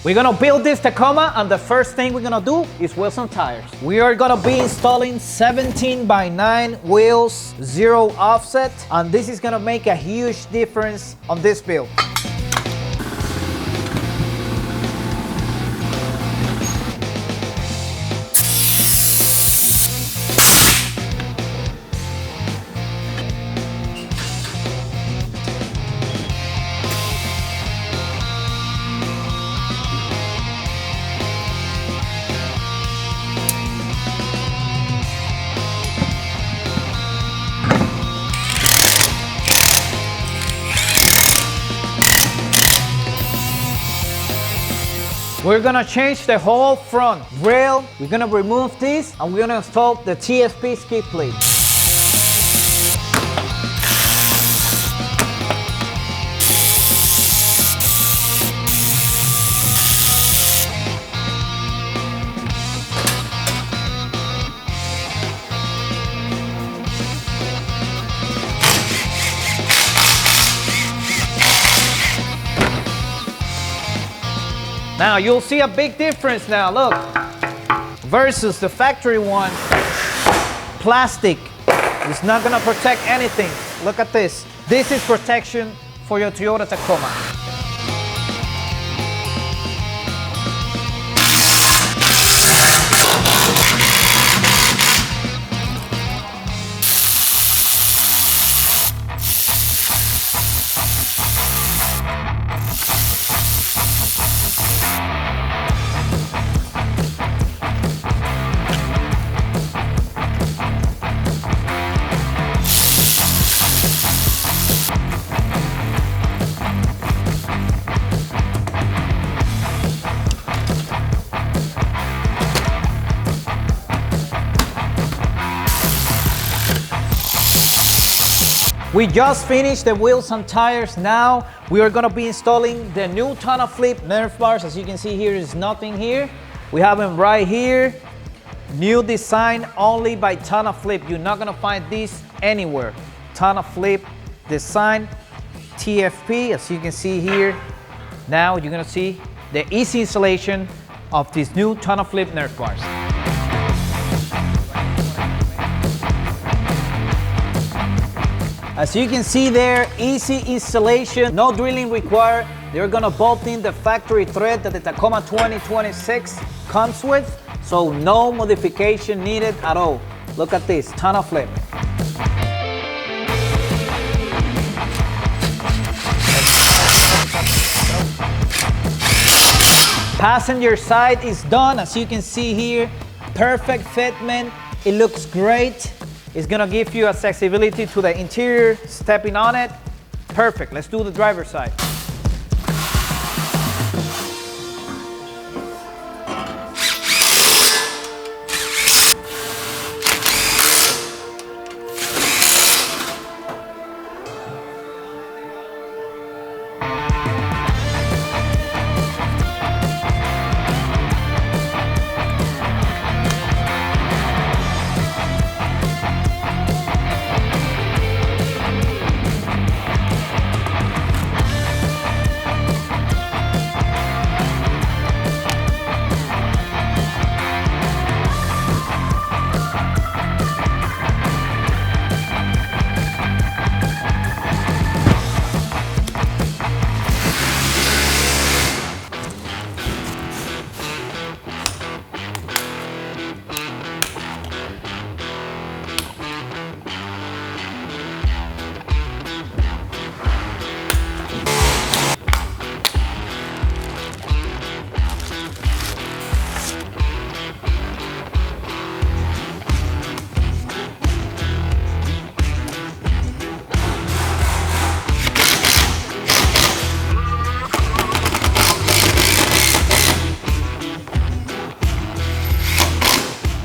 We're gonna build this Tacoma, and the first thing we're gonna do is wheels and tires. We are gonna be installing 17x9 wheels, 0 offset, and this is gonna make a huge difference on this build. We're gonna change the whole front rail. We're gonna remove this and we're gonna install the TFP skid plate. Now you'll see a big difference now, look, versus the factory one. Plastic is not gonna protect anything. Look at this. This is protection for your Toyota Tacoma. We just finished the wheels and tires. Now we are gonna be installing the new TonnoFlip Nerf bars. As you can see here, there's nothing here. We have them right here. New design only by TonnoFlip. You're not gonna find this anywhere. TonnoFlip design, TFP, as you can see here. Now you're gonna see the easy installation of these new TonnoFlip Nerf bars. As you can see there, easy installation, no drilling required. They're gonna bolt in the factory thread that the Tacoma 2026 comes with, so no modification needed at all. Look at this, TonnoFlip. Passenger side is done, as you can see here. Perfect fitment, it looks great. It's gonna give you accessibility to the interior, stepping on it. Perfect, let's do the driver's side.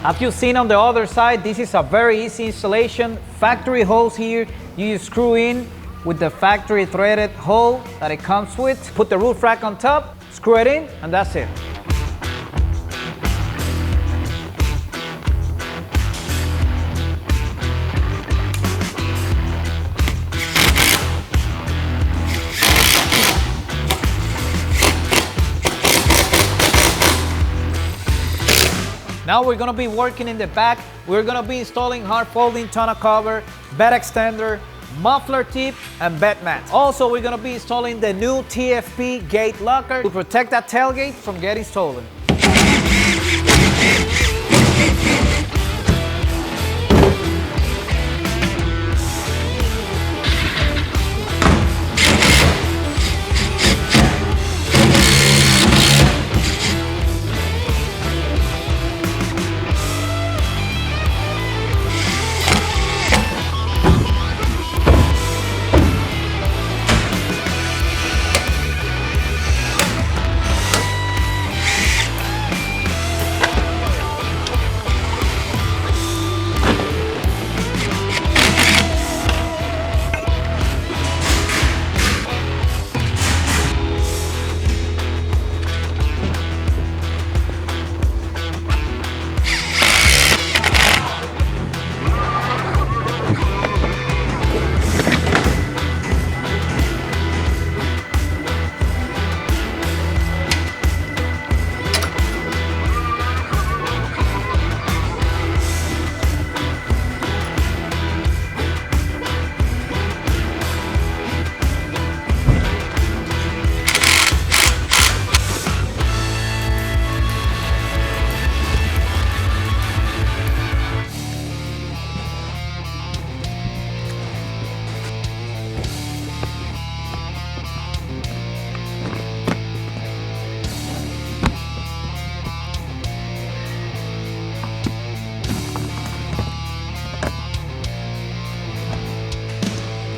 As you've seen on the other side, this is a very easy installation. Factory hose here, you just screw in with the factory threaded hole that it comes with. Put the roof rack on top, screw it in, and that's it. Now we're gonna be working in the back. We're gonna be installing hard folding tonneau cover, bed extender, muffler tip, and bed mats. Also, we're gonna be installing the new TFP gate locker to protect that tailgate from getting stolen.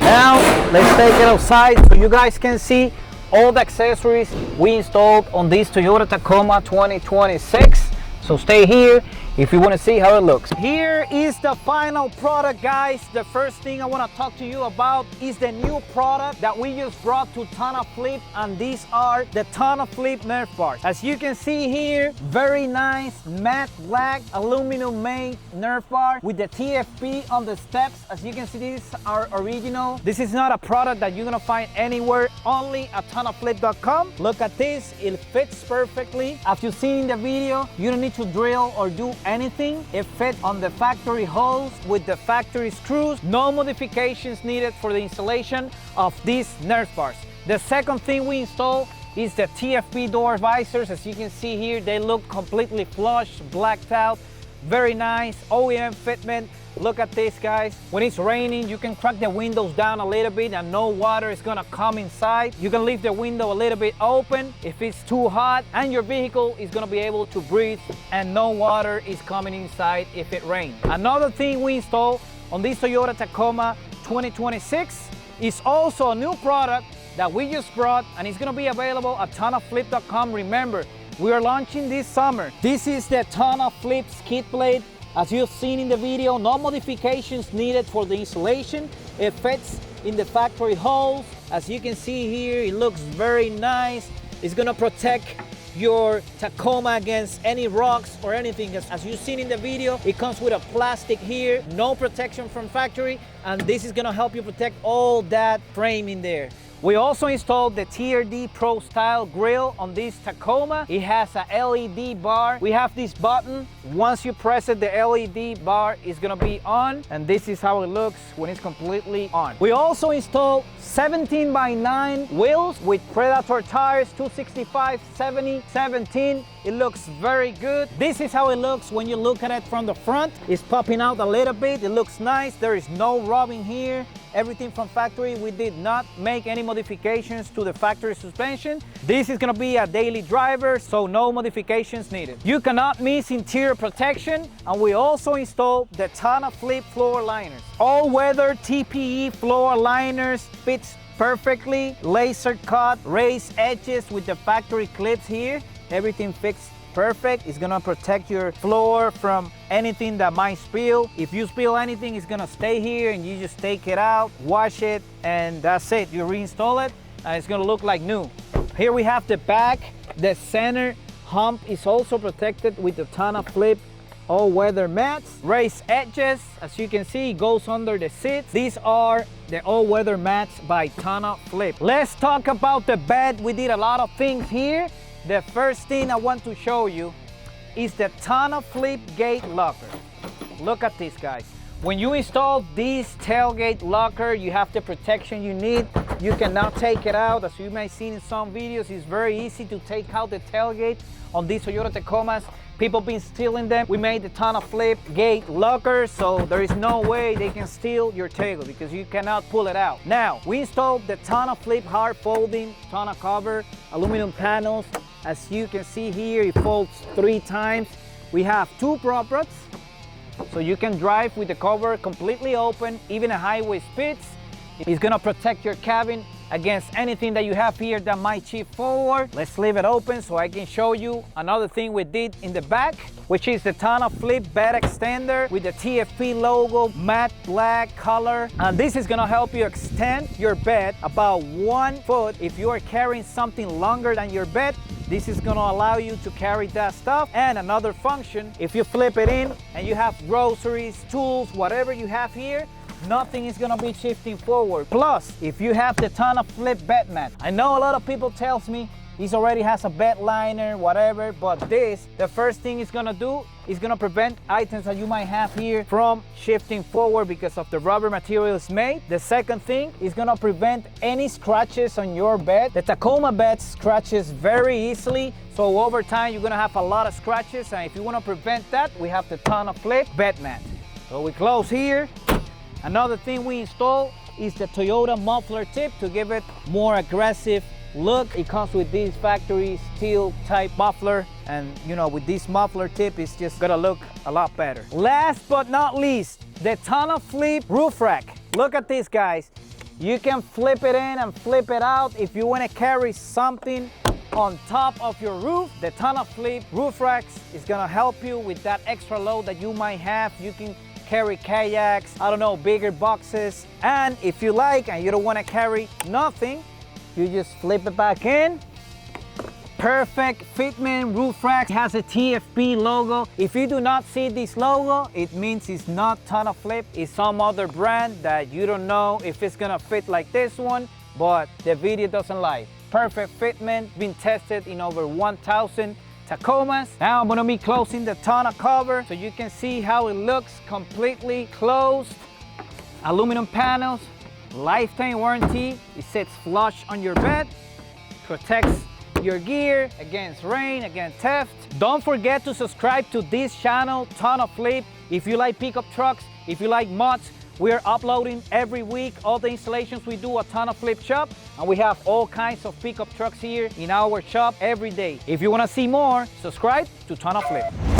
Now, let's take it outside so you guys can see all the accessories we installed on this Toyota Tacoma 2026. So stay here if you want to see how it looks. Here is the final product, guys. The first thing I want to talk to you about is the new product that we just brought to TonnoFlip, and these are the TonnoFlip Nerf bars. As you can see here, very nice matte black aluminum made Nerf bar with the TFP on the steps. As you can see, these are original. This is not a product that you're gonna find anywhere, only at TonnoFlip.com. Look at this, it fits perfectly. As you've seen in the video, you don't need to drill or do anything. It fits on the factory holes with the factory screws. No modifications needed for the installation of these Nerf bars. The second thing we installed is the TFP door visors. As you can see here, they look completely flush, blacked out. Very nice OEM fitment. Look at this, guys. When it's raining, you can crack the windows down a little bit and no water is gonna come inside. You can leave the window a little bit open if it's too hot, and your vehicle is gonna be able to breathe and no water is coming inside if it rains. Another thing we installed on this Toyota Tacoma 2026 is also a new product that we just brought, and it's gonna be available at TonnoFlip.com. Remember, we are launching this summer. This is the TonnoFlip skid blade. As you've seen in the video, no modifications needed for the installation. It fits in the factory holes. As you can see here, it looks very nice. It's gonna protect your Tacoma against any rocks or anything. As you've seen in the video, it comes with a plastic here, no protection from factory, and this is gonna help you protect all that frame in there. We also installed the TRD Pro style grille on this Tacoma. It has a LED bar. We have this button. Once you press it, the LED bar is gonna be on, and this is how it looks when it's completely on. We also installed 17x9 wheels with Predator tires, 265, 70, 17. It looks very good. This is how it looks when you look at it from the front. It's popping out a little bit. It looks nice. There is no rubbing here. Everything from factory. We did not make any modifications to the factory suspension. This is gonna be a daily driver, so no modifications needed. You cannot miss interior protection, and we also installed the TonnoFlip floor liners. All-weather TPE floor liners fits perfectly. Laser cut, raised edges with the factory clips here. Everything fits perfect. It's gonna protect your floor from anything that might spill. If you spill anything, it's gonna stay here, and you just take it out, wash it, and that's it. You reinstall it, and it's gonna look like new. Here we have the back. The center hump is also protected with the TonnoFlip all-weather mats. Raised edges, as you can see, goes under the seats. These are the all-weather mats by TonnoFlip. Let's talk about the bed. We did a lot of things here. The first thing I want to show you is the TonnoFlip gate locker. Look at this, guys. When you install this tailgate locker, you have the protection you need. You cannot take it out. As you may see in some videos, it's very easy to take out the tailgate on these Toyota Tacomas. People been stealing them. We made the TonnoFlip gate locker, so there is no way they can steal your tailgate because you cannot pull it out. Now, we installed the TonnoFlip hard folding tonneau cover, aluminum panels. As you can see here, it folds 3 times. We have 2 prop rods, so you can drive with the cover completely open, even at highway speeds. It's gonna protect your cabin against anything that you have here that might chip forward. Let's leave it open so I can show you another thing we did in the back, which is the TonnoFlip bed extender with the TFP logo, matte black color. And this is gonna help you extend your bed about 1 foot. If you are carrying something longer than your bed, this is gonna allow you to carry that stuff. And another function, if you flip it in and you have groceries, tools, whatever you have here, nothing is gonna be shifting forward. Plus, if you have the TonnoFlip bed mat, I know a lot of people tells me this already has a bed liner, whatever, but this, the first thing it's gonna do is gonna prevent items that you might have here from shifting forward because of the rubber material it's made. The second thing is gonna prevent any scratches on your bed. The Tacoma bed scratches very easily, so over time you're gonna have a lot of scratches, and if you wanna prevent that, we have the TonnoFlip bed mat. So we close here. Another thing we installed is the Toyota muffler tip to give it more aggressive look. It comes with this factory steel type muffler, and you know, with this muffler tip, it's just gonna look a lot better. Last but not least, the TonnoFlip roof rack. Look at this, guys. You can flip it in and flip it out if you want to carry something on top of your roof. The TonnoFlip roof racks is gonna help you with that extra load that you might have. You can carry kayaks, I don't know, bigger boxes. And if you like and you don't want to carry nothing, you just flip it back in. Perfect fitment roof rack. It has a TFP logo. If you do not see this logo, it means it's not TonnoFlip. It's some other brand that you don't know if it's gonna fit like this one, but the video doesn't lie. Perfect fitment, been tested in over 1,000 Tacomas. Now I'm gonna be closing the tonneau cover so you can see how it looks completely closed. Aluminum panels, lifetime warranty. It sits flush on your bed, protects your gear against rain, against theft. Don't forget to subscribe to this channel, TonnoFlip. If you like pickup trucks, if you like mods, we are uploading every week all the installations we do at TonnoFlip Shop, and we have all kinds of pickup trucks here in our shop every day. If you want to see more, subscribe to TonnoFlip.